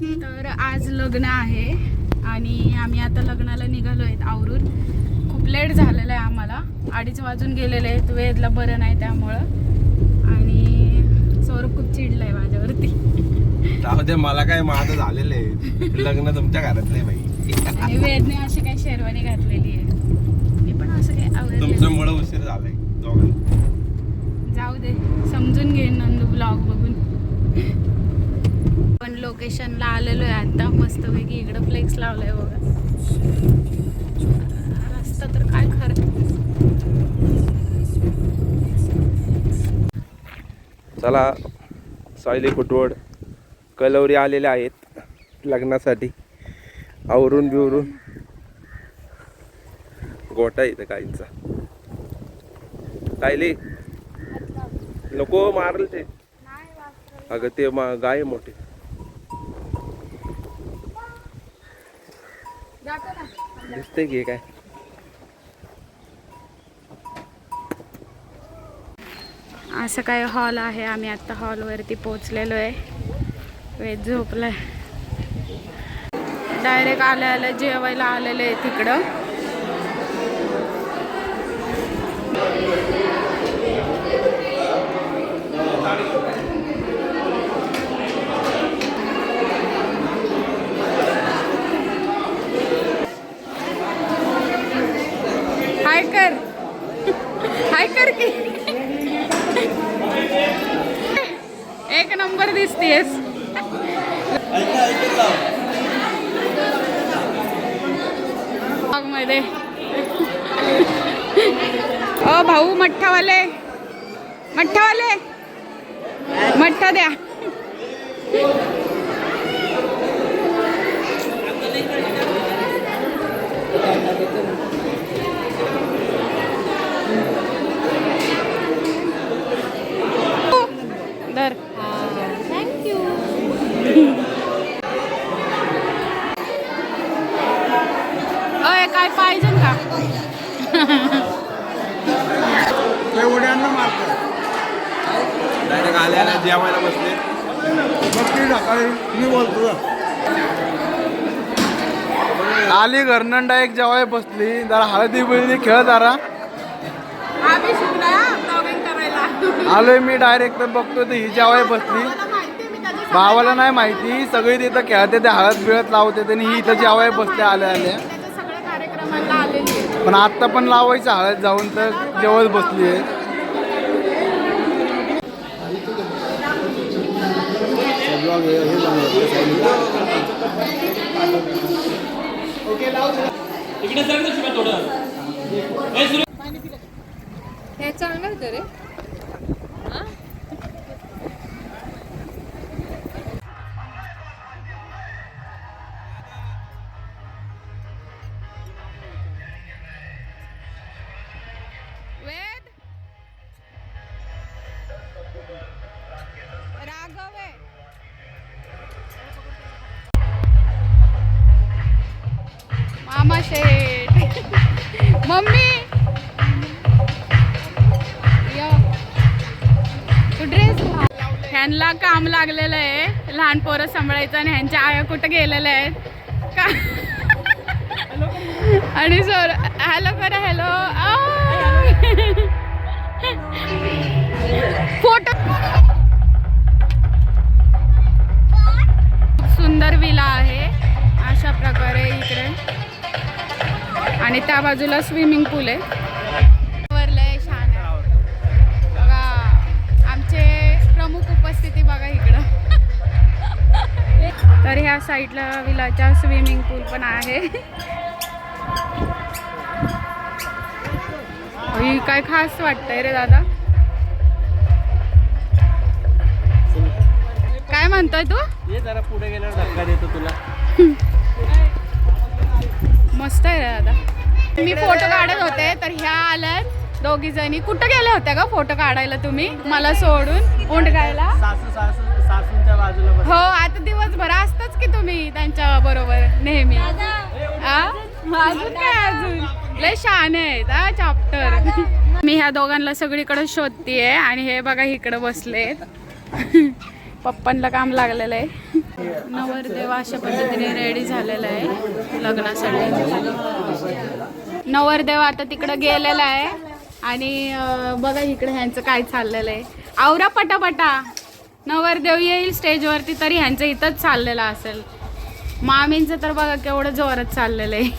तर आज लग्न आहे आणि आम्ही आता लग्नाला निघालो आहेत आवरून. खूप लेट झालेलं आहे आम्हाला, 2:30 वाजून गेलेले आहेत. वेदला बरं नाही त्यामुळं, आणि सौरभ खूप चिडलाय माझ्यावरती. जाऊ दे, मला काय माझं झालेलं आहे लग्न, तुमच्या घरातलं बाई. आणि वेदने अशी काही शेरवानी घातलेली आहे, मी पण असं काही आवडलं. तुमच्यामुळे उशीर झालाय दोघांना. जाऊ दे, समजून घेईन नंदू ब्लॉग बघून. पण लोकेशनला आलेलो आहे आता, मस्तपैकी इकडं फ्लेक्स लावलाय बघा. रस्ता तर काय खरं. चला, सायली कुटवड कलवरी आलेले आहेत लग्नासाठी. आवरून बिवरून गोटा इथं काहींचा. सायली नको मारल ते. अगं ते गाय मोठी. दिसते की काय. असं काय हॉल आहे. आम्ही आता हॉलवरती पोहोचलेलो आहे. वेद झोपलाय. डायरेक्ट आल्या जेवायला आलेले आहे तिकडं. हाय कर, हाय कर की. एक नंबर दिसतेस. मध्ये ओ भाऊ, मठ्ठावाले मठ्ठावाले मठ्ठा द्या. धर. थँक्यू. अय काय पाहिजे का? डायरेक्ट आल्याला जेवायला बसले. मी बोलतो आली घरनं डायरेक्ट जेवाय बसली. जरा हळदी बिळदी खेळ जरा. आम्ही शिकला ब्लॉगिंग करायला. आलोय मी डायरेक्ट, तर बघतो तर ही जेवाय बसली. भावाला नाही माहिती, सगळी तिथं खेळते, ते हळद बिळत लावते, आणि ही इथं जेवाय बसते आल्या आल्या. सगळ्या कार्यक्रमाला आलेली. पण आता पण लावायचं हळद जाऊन, तर जेवत बसली आहे. हे चांगलं होतं रे. वेद, राघव आहे. मामा शेठ, मम्मी यो, तू ड्रेस. ह्यांना काम लागलेलं आहे लहान पोरं सांभाळायचं, आणि ह्यांच्या आया कुठं गेलेल्या आहेत का. आणि सर हॅलो करा. हॅलो. फोटो. सुंदर विला आहे अशा प्रकारे इकडे, आणि त्या बाजूला स्विमिंग पूल आहे. वरलंय छान आहे बघा. आमचे प्रमुख उपस्थिती बघा इकडं. तर ह्या साईडला विलाच्या स्विमिंग पूल पण आहे. ही काय खास वाटतंय रे दादा. काय म्हणतोय तू? ये जरा पुढे गेल्यावर धक्का देतो तुला. मस्त आहे रे दादा. मी फोटो काढत होते, तर ह्या आल्यात दोघी जणी. कुठं गेल्या होत्या का फोटो काढायला तुम्ही मला सोडून उंडगायला? सासूच्या बाजूला हो, आता दिवसभर असतच की तुम्ही त्यांच्या बरोबर नेहमी. अजून काय, अजून लय शहाणे आहेत हा चॅप्टर. मी ह्या दोघांना सगळीकडे शोधतीये, आणि हे बघा इकडे बसलेत. पप्पांना काम लागलेलं आहे. नवरदेव अशा पद्धतीने रेडी झालेला आहे लग्नासाठी. नवरदेव आता तिकडं गेलेला आहे आणि बघा इकडे ह्यांचं काय चाललेलं आहे. आवरा पटापटा, नवरदेव येईल स्टेजवरती तरी ह्यांचं इथंच चाललेलं असेल. मामींचं तर बघा केवढं जोरात चाललेलं आहे.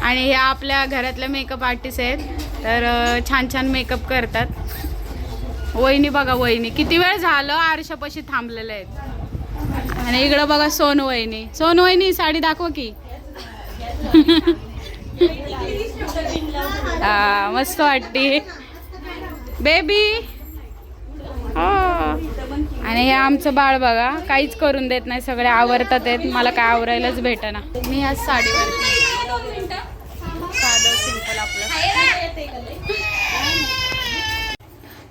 आणि ह्या आपल्या घरातल्या मेकअप आर्टिस्ट आहेत, तर छान छान मेकअप करतात. वहिनी बघा, वहिनी किती वेळ झालं आरशापाशी थांबलेले आहेत. आणि इकडं बघा सोनू वहिनी. सोनू वहिनी साडी दाखव की. हा मस्त वाटते बेबी. आणि हे आमचं बाळ बघा काहीच करून देत नाही, सगळे आवरतात आहेत. मला काय आवरायलाच भेटेना. मी ह्या साडीवरती साधं सिंपल आपलं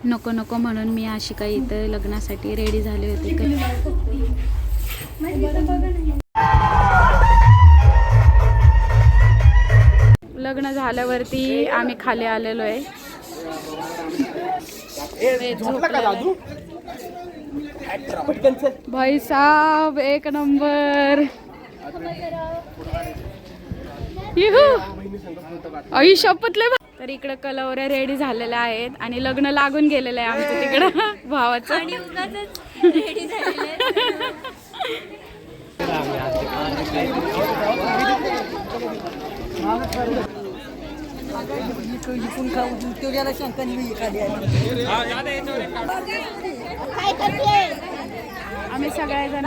नको नको म्हणून मी अशी काही इथं लग्नासाठी रेडी झाले होते. लग्न झाल्यावरती आम्ही खाली आलेलो आहे. भाई साहब एक नंबर. आई शपथले. तर इकडं कलवऱ्या रेडी झालेल्या आहेत आणि लग्न लागून गेलेलं आहे आमचं तिकडं भावाचं. आम्ही सगळ्याजण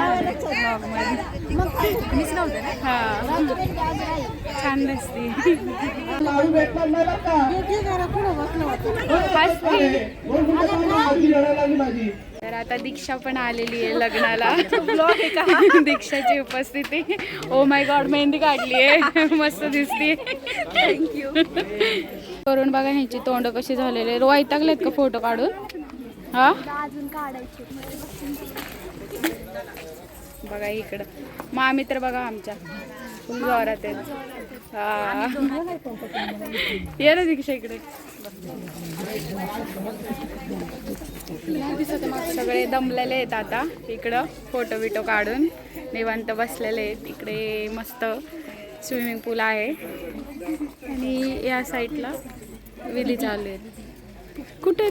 मीच नव्हते ना. हा छान दिसते. तर आता दीक्षा पण आलेली आहे लग्नाला. दीक्षाची उपस्थिती. ओ माय गॉड, मेहंदी काढली आहे, मस्त दिसते. थँक्यू. करून बघा ह्यांची तोंड कशी झालेली. वैतागलेत का फोटो काढून? हा अजून काढायचे. बघा इकडं मामी तर बघा आमच्या फुल जोरात आहेत. हा ये ना दीक्षा इकडे. सगळे दमलेले आहेत आता. इकडं फोटो बिटो काढून निवांत बसलेले आहेत. इकडे मस्त स्विमिंग पूल आहे आणि या साईडला विधी चालू आहेत. कुठे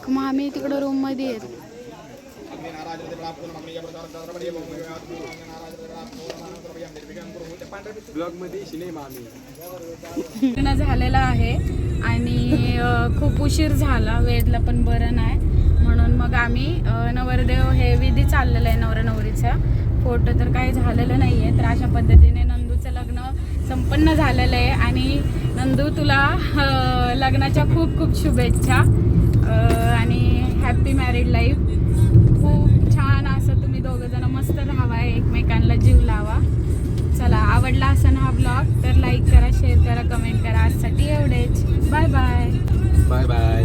मामी तिकडं रूम मध्ये आहेत. लग्न झालेलं आहे आणि खूप उशीर झाला. वेदला पण बरं नाही म्हणून मग आम्ही नवरदेव हे विधी चाललेलं आहे नवरा नवरीचा. फोटो तर काही झालेलं नाही आहे. तर अशा पद्धतीने नंदूचं लग्न संपन्न झालेलं आहे आणि नंदू तुला लग्नाच्या खूप खूप शुभेच्छा आणि हॅपी मॅरिड लाईफ. खूप छान असं तुम्ही दोघंजण मस्त राहावा, एकमेकांना जीव लावा. चला, आवडला असेल हा ब्लॉग तर लाईक करा, शेअर करा, कमेंट करा. आजसाठी एवढेच. Bye bye. Bye bye.